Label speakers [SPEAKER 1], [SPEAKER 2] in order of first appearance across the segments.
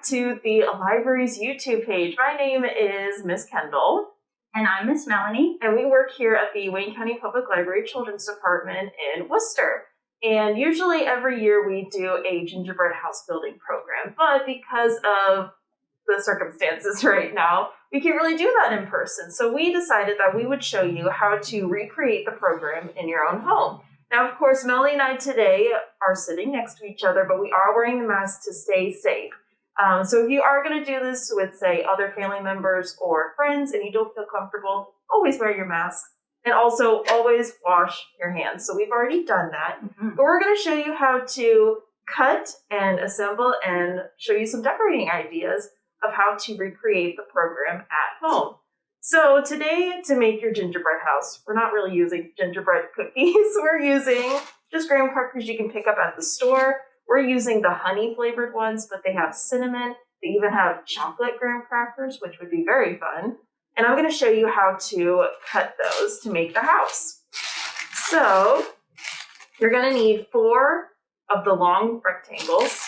[SPEAKER 1] to the library's YouTube page. My name is Miss Kendell.
[SPEAKER 2] And I'm Miss Melanie.
[SPEAKER 1] And we work here at the Wayne County Public Library Children's Department in Worcester. And usually every year we do a gingerbread house building program. But because of the circumstances right now, we can't really do that in person. So we decided that we would show you how to recreate the program in your own home. Now, of course, Melanie and I today are sitting next to each other, but we are wearing the mask to stay safe. So if you are going to do this with, say, other family members or friends and you don't feel comfortable, always wear your mask. And also always wash your hands. So we've already done that. But we're going to show you how to cut and assemble and show you some decorating ideas of how to recreate the program at home. So today, to make your gingerbread house, we're not really using gingerbread cookies. We're using just graham crackers you can pick up at the store. We're using the honey flavored ones, but they have cinnamon. They even have chocolate graham crackers, which would be very fun. And I'm going to show you how to cut those to make the house. So you're going to need 4 of the long rectangles.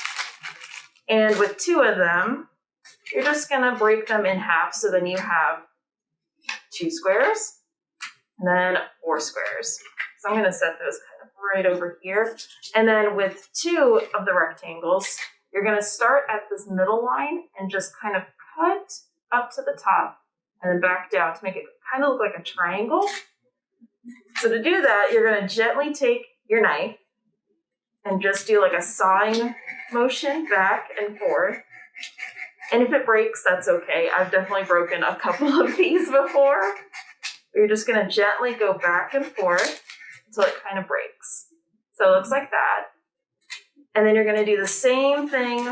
[SPEAKER 1] And with 2 of them, you're just going to break them in half. So then you have 2 squares and then 4 squares. So I'm going to set those kind of right over here. And then with 2 of the rectangles, you're going to start at this middle line and just kind of cut up to the top and then back down to make it kind of look like a triangle. So to do that, you're going to gently take your knife and just do like a sawing motion back and forth. And if it breaks, that's okay. I've definitely broken a couple of these before. You're just going to gently go back and forth until it kind of breaks. So it looks like that. And then you're going to do the same thing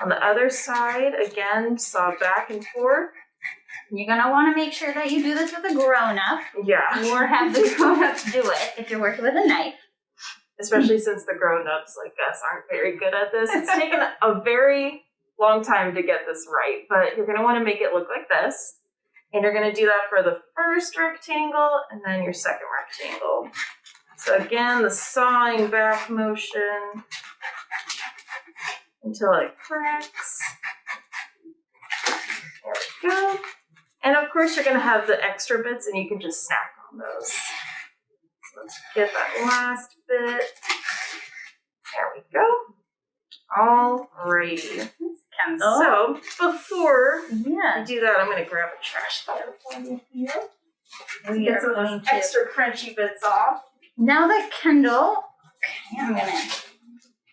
[SPEAKER 1] on the other side. Again, saw back and forth.
[SPEAKER 2] You're going to want to make sure that you do this with a grown-up.
[SPEAKER 1] Yeah.
[SPEAKER 2] Or have the grown-ups do it if you're working with a knife.
[SPEAKER 1] Especially since the grown-ups like us aren't very good at this. It's taken a very long time to get this right, but you're going to want to make it look like this. And you're going to do that for the first rectangle and then your second rectangle. So again, the sawing back motion until it cracks. There we go. And of course, you're going to have the extra bits and you can just snack on those. So let's get that last bit. There we go. Alrighty.
[SPEAKER 2] Kendell.
[SPEAKER 1] So before we do that, I'm going to grab a trash can for you here.
[SPEAKER 2] We
[SPEAKER 1] Get
[SPEAKER 2] are
[SPEAKER 1] some of
[SPEAKER 2] going
[SPEAKER 1] those
[SPEAKER 2] to.
[SPEAKER 1] extra crunchy bits off.
[SPEAKER 2] Now that Kendell,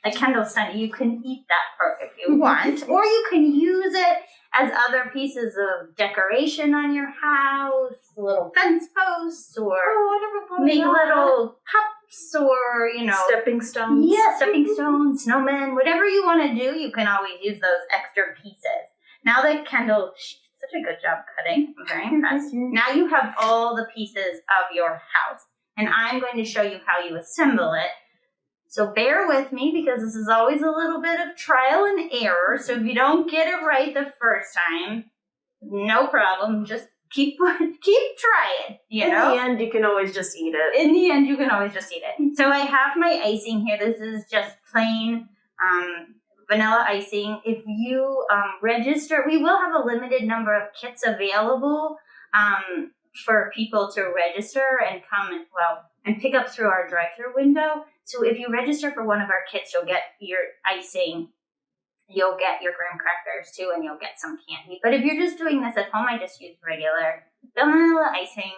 [SPEAKER 2] Kendell said you can eat that part if you want, or you can use it as other pieces of decoration on your house, little fence posts, or make little cups, or,
[SPEAKER 1] stepping stones.
[SPEAKER 2] Yeah, stepping stones, snowmen, whatever you want to do, you can always use those extra pieces. Now that Kendell, she did such a good job cutting, I'm very impressed. Now you have all the pieces of your house, and I'm going to show you how you assemble it. So bear with me, because this is always a little bit of trial and error. So if you don't get it right the first time, no problem. Just keep trying, In
[SPEAKER 1] the end, you can always just eat it.
[SPEAKER 2] In the end, you can always just eat it. So I have my icing here. This is just plain vanilla icing. If you register, we will have a limited number of kits available for people to register and come and pick up through our drive-thru window. So if you register for one of our kits, you'll get your icing, you'll get your graham crackers too, and you'll get some candy. But if you're just doing this at home, I just use regular vanilla icing.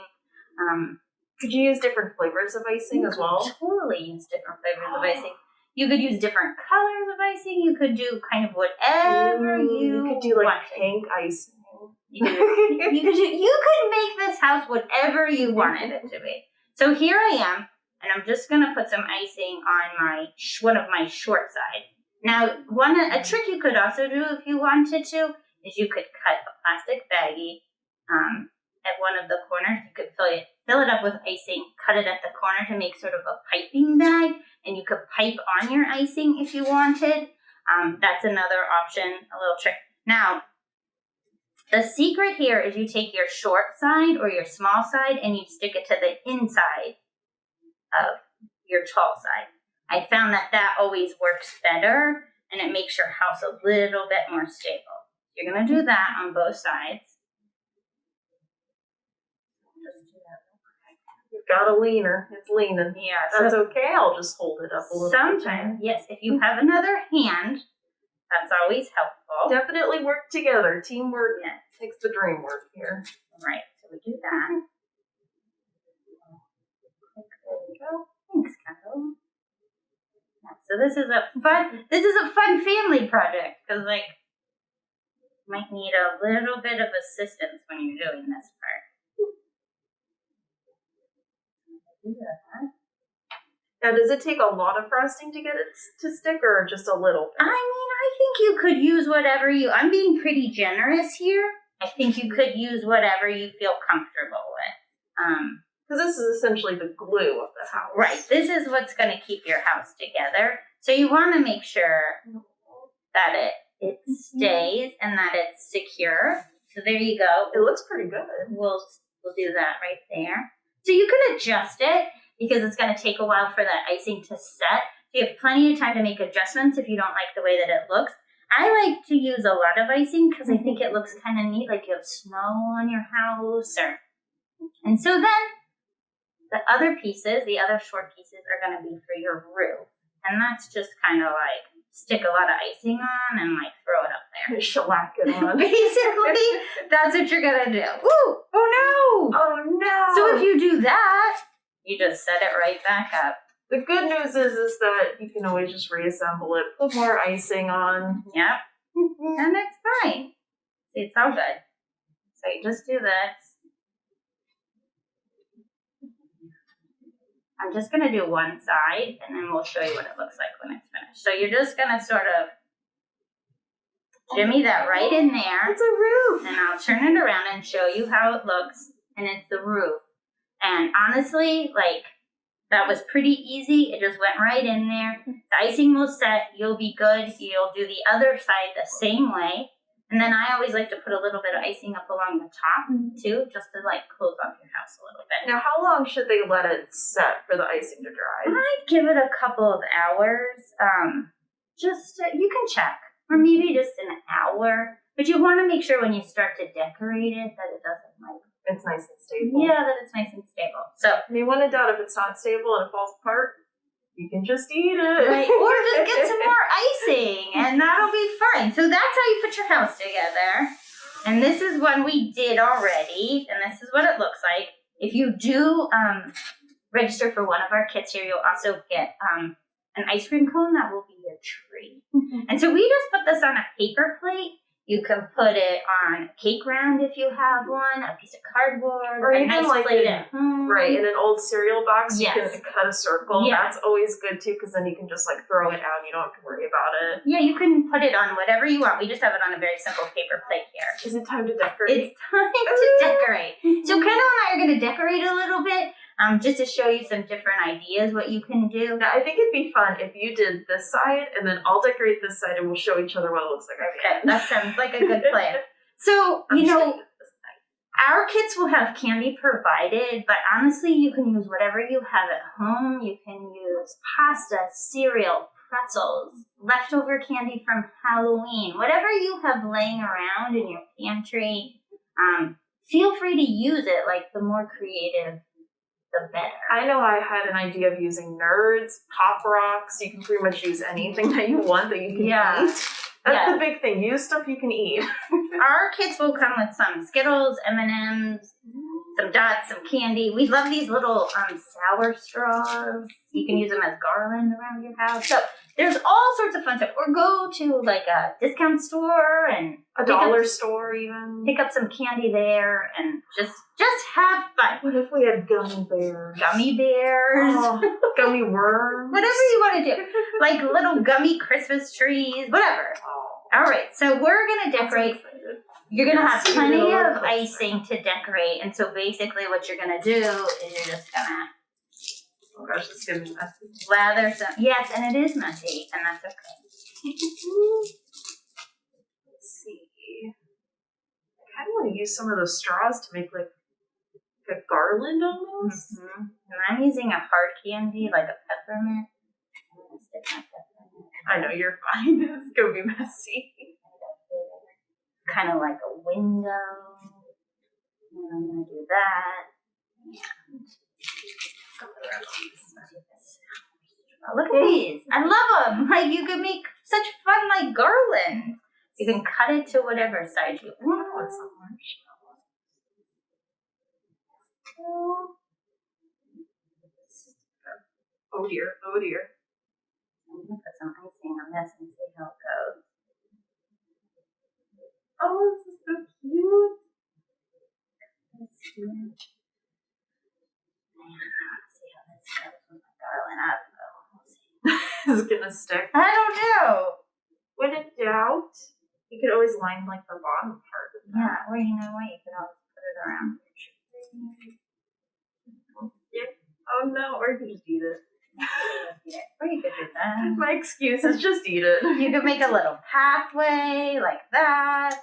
[SPEAKER 1] Could you use different flavors of icing as well?
[SPEAKER 2] Totally use different flavors of icing. You could use different colors of icing. You could do kind of whatever you
[SPEAKER 1] could do like pink icing.
[SPEAKER 2] You could make this house whatever you wanted it to be. So here I am. And I'm just going to put some icing on one of my short sides. Now, a trick you could also do if you wanted to is you could cut a plastic baggie at one of the corners. You could fill it up with icing, cut it at the corner to make sort of a piping bag, and you could pipe on your icing if you wanted. That's another option, a little trick. Now, the secret here is you take your short side or your small side and you stick it to the inside of your tall side. I found that always works better and it makes your house a little bit more stable. You're going to do that on both sides. Just do that.
[SPEAKER 1] You've got a leaner. It's leaning.
[SPEAKER 2] Yeah,
[SPEAKER 1] That's okay. I'll just hold it up a little
[SPEAKER 2] sometimes, yes, if you have another hand, that's always helpful.
[SPEAKER 1] Definitely work together. Teamwork makes the dream work here.
[SPEAKER 2] Right, so we do that. There we go. Thanks, Kendall. Yeah, so this is a fun family project because like you might need a little bit of assistance when you're doing this part. Do that.
[SPEAKER 1] Now, does it take a lot of frosting to get it to stick, or just a little bit?
[SPEAKER 2] I mean, I think you could use whatever I'm being pretty generous here. I think you could use whatever you feel comfortable with.
[SPEAKER 1] Because this is essentially the glue of the house.
[SPEAKER 2] Right. This is what's going to keep your house together. So you want to make sure that it stays and that it's secure. So there you go.
[SPEAKER 1] It looks pretty good.
[SPEAKER 2] We'll do that right there. So you can adjust it because it's going to take a while for that icing to set. So you have plenty of time to make adjustments if you don't like the way that it looks. I like to use a lot of icing because I think it looks kind of neat, like you have snow on your house. And so then the other short pieces are going to be for your roof. And that's just kind of like stick a lot of icing on and like throw it up there.
[SPEAKER 1] Shellac it on.
[SPEAKER 2] Basically, that's what you're going to do. Ooh, oh no!
[SPEAKER 1] Oh no!
[SPEAKER 2] So if you do that, you just set it right back up.
[SPEAKER 1] The good news is that you can always just reassemble it, put more icing on.
[SPEAKER 2] Yep. And it's fine. See, it's all good. So you just do this. I'm just going to do one side, and then we'll show you what it looks like when it's finished. So you're just going to sort of jimmy that right in there.
[SPEAKER 1] It's a roof.
[SPEAKER 2] And I'll turn it around and show you how it looks. And it's the roof. And honestly, like, that was pretty easy. It just went right in there. The icing will set. You'll be good. You'll do the other side the same way. And then I always like to put a little bit of icing up along the top, too, just to, like, close off your house a little bit.
[SPEAKER 1] Now, how long should they let it set for the icing to dry?
[SPEAKER 2] I'd give it a couple of hours. You can check. Or maybe just an hour. But you want to make sure when you start to decorate it that it doesn't, like,
[SPEAKER 1] it's nice and stable.
[SPEAKER 2] yeah, that it's nice and stable. So,
[SPEAKER 1] I mean, when in doubt, if it's not stable and it falls apart, you can just eat it.
[SPEAKER 2] right, or just get some more icing, and that'll be fine. So that's how you put your house together. And this is one we did already, and this is what it looks like. If you do register for one of our kits here, you'll also get an ice cream cone that will be a tree. And so we just put this on a paper plate. You can put it on a cake round if you have one, a piece of cardboard,
[SPEAKER 1] or
[SPEAKER 2] a
[SPEAKER 1] even
[SPEAKER 2] nice
[SPEAKER 1] like
[SPEAKER 2] plate at home.
[SPEAKER 1] Right, in an old cereal box,
[SPEAKER 2] Yes.
[SPEAKER 1] you can cut a circle.
[SPEAKER 2] Yeah.
[SPEAKER 1] That's always good too, because then you can just like throw it out and you don't have to worry about it.
[SPEAKER 2] Yeah, you can put it on whatever you want. We just have it on a very simple paper plate here.
[SPEAKER 1] Is it time to decorate?
[SPEAKER 2] It's time to decorate. So Kendall and I are going to decorate a little bit, just to show you some different ideas what you can do.
[SPEAKER 1] Now, I think it'd be fun if you did this side, and then I'll decorate this side, and we'll show each other what it looks like.
[SPEAKER 2] Okay, that sounds like a good plan. So, our kits will have candy provided, but honestly, you can use whatever you have at home. You can use pasta, cereal, pretzels, leftover candy from Halloween, whatever you have laying around in your pantry. Feel free to use it. Like, the more creative, the better.
[SPEAKER 1] I know I had an idea of using Nerds, Pop Rocks. You can pretty much use anything that you want that you can eat. That's the big thing. Use stuff you can eat.
[SPEAKER 2] Our kits will come with some Skittles, M&Ms, some dots, some candy. We love these little sour straws. You can use them as garland around your house. So there's all sorts of fun stuff. Or go to like a discount store and
[SPEAKER 1] a dollar store even.
[SPEAKER 2] Pick up some candy there and just have fun.
[SPEAKER 1] What if we had gummy bears?
[SPEAKER 2] Gummy bears.
[SPEAKER 1] Oh, gummy worms.
[SPEAKER 2] Whatever you want to do. Like little gummy Christmas trees, whatever. All right, so we're going to decorate. You're going to have plenty of icing to decorate. And so basically what you're going to do is you're just going to
[SPEAKER 1] oh gosh, this is going to be messy.
[SPEAKER 2] Lather some. Yes, and it is messy, and that's okay.
[SPEAKER 1] Let's see. I kind of want to use some of those straws to make like a garland almost.
[SPEAKER 2] And I'm using a hard candy, like a peppermint. I'm going to stick my peppermint
[SPEAKER 1] I know, you're fine. It's gonna be messy.
[SPEAKER 2] Kind of like a window. And I'm gonna do that. And look at these. I love them. Like, you could make such fun, like, garland. You can cut it to whatever size you want.
[SPEAKER 1] Oh, it's so much. Oh dear, oh dear.
[SPEAKER 2] I'm gonna put some icing on this and see how it goes.
[SPEAKER 1] Oh, this is so cute.
[SPEAKER 2] Let's see. And let's see how this goes with my garland up. Oh, we'll see.
[SPEAKER 1] Is it gonna stick?
[SPEAKER 2] I don't know.
[SPEAKER 1] When in doubt, you could always line like the bottom part of that.
[SPEAKER 2] Yeah, or you know what? You could always put it around.
[SPEAKER 1] Oh no, or you could just eat it.
[SPEAKER 2] Or you could do that.
[SPEAKER 1] My excuse is just eat it.
[SPEAKER 2] You could make a little pathway like that.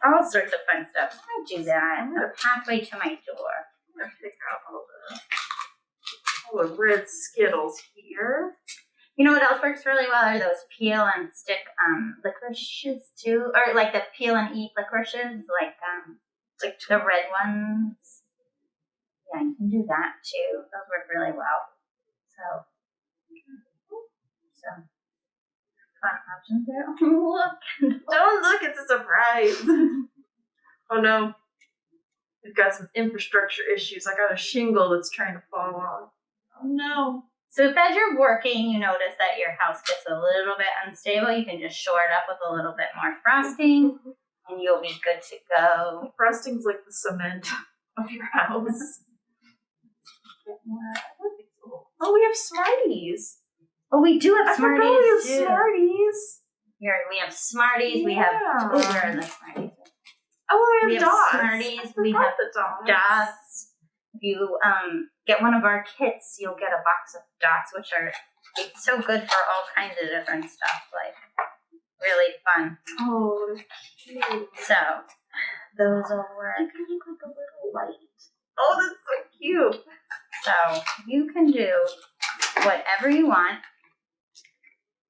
[SPEAKER 2] All sorts of fun stuff. I do that. A pathway to my door.
[SPEAKER 1] I'm gonna pick out all the red Skittles here.
[SPEAKER 2] You know what else works really well are those peel and stick licorices too, or like the peel and eat licorices, like the red ones. Yeah, you can do that too. Those work really well. So fun options there. Look.
[SPEAKER 1] Don't look, it's a surprise. Oh no. We've got some infrastructure issues. I got a shingle that's trying to fall off. Oh no.
[SPEAKER 2] So if as you're working, you notice that your house gets a little bit unstable, you can just shore it up with a little bit more frosting, and you'll be good to go.
[SPEAKER 1] Frosting's like the cement of your house. Oh, we have Smarties.
[SPEAKER 2] Oh, we do have
[SPEAKER 1] I
[SPEAKER 2] Smarties
[SPEAKER 1] forgot we have
[SPEAKER 2] too.
[SPEAKER 1] Smarties.
[SPEAKER 2] Here, we have Smarties. We have,
[SPEAKER 1] Yeah.
[SPEAKER 2] oh, where are the Smarties?
[SPEAKER 1] Oh, we have dots.
[SPEAKER 2] Smarties.
[SPEAKER 1] I
[SPEAKER 2] We
[SPEAKER 1] forgot
[SPEAKER 2] have
[SPEAKER 1] the dots.
[SPEAKER 2] dots. If you get one of our kits, you'll get a box of dots, which are it's so good for all kinds of different stuff, like really fun.
[SPEAKER 1] Oh, they're cute.
[SPEAKER 2] So those will work.
[SPEAKER 1] You can make like a little light. Oh, that's so cute.
[SPEAKER 2] So you can do whatever you want,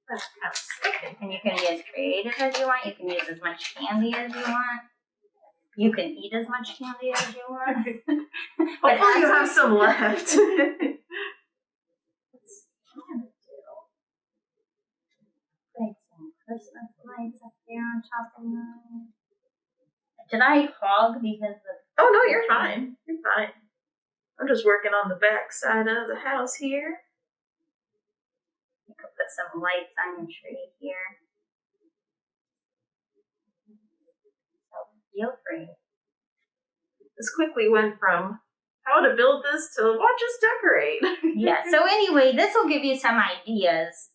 [SPEAKER 1] That's kind of sticking.
[SPEAKER 2] and you can be as creative as you want. You can use as much candy as you want. You can eat as much candy as you want. But
[SPEAKER 1] Hopefully you
[SPEAKER 2] as-
[SPEAKER 1] have some left.
[SPEAKER 2] Let's see what I'm gonna do. Put some Christmas lights up there on top of mine. Did I hog because of...
[SPEAKER 1] Oh no, you're fine. You're fine. I'm just working on the back side of the house here.
[SPEAKER 2] You could put some lights on your tree here. So feel free.
[SPEAKER 1] This quickly went from how to build this to watch us decorate.
[SPEAKER 2] Yeah, so anyway, this will give you some ideas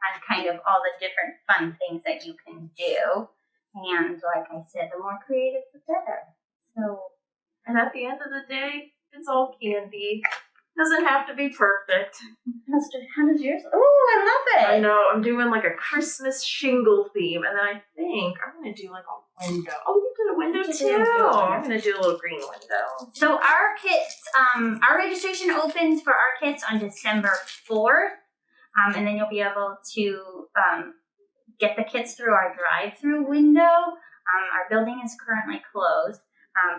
[SPEAKER 2] on kind of all the different fun things that you can do. And like I said, the more creative, the better. So,
[SPEAKER 1] And at the end of the day, it's all candy. Doesn't have to be perfect.
[SPEAKER 2] how does yours? Oh, I love it.
[SPEAKER 1] I know, I'm doing like a Christmas shingle theme, and then I think I'm gonna do like a window. Oh, you did a window
[SPEAKER 2] You did
[SPEAKER 1] too.
[SPEAKER 2] a window.
[SPEAKER 1] I'm gonna do a little green window.
[SPEAKER 2] So our kits, our registration opens for our kits on December 4th. And then you'll be able to get the kits through our drive-through window. Our building is currently closed,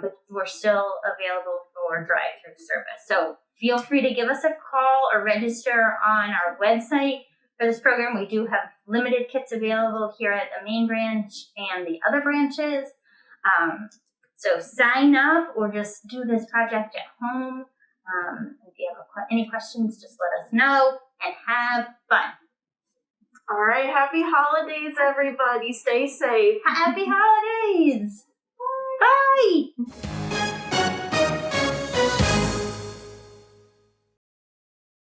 [SPEAKER 2] but we're still available for drive-through service. So feel free to give us a call or register on our website for this program. We do have limited kits available here at the main branch and the other branches. So sign up or just do this project at home. If you have any questions, just let us know and have fun.
[SPEAKER 1] All right, happy holidays, everybody. Stay safe.
[SPEAKER 2] Happy holidays! Bye!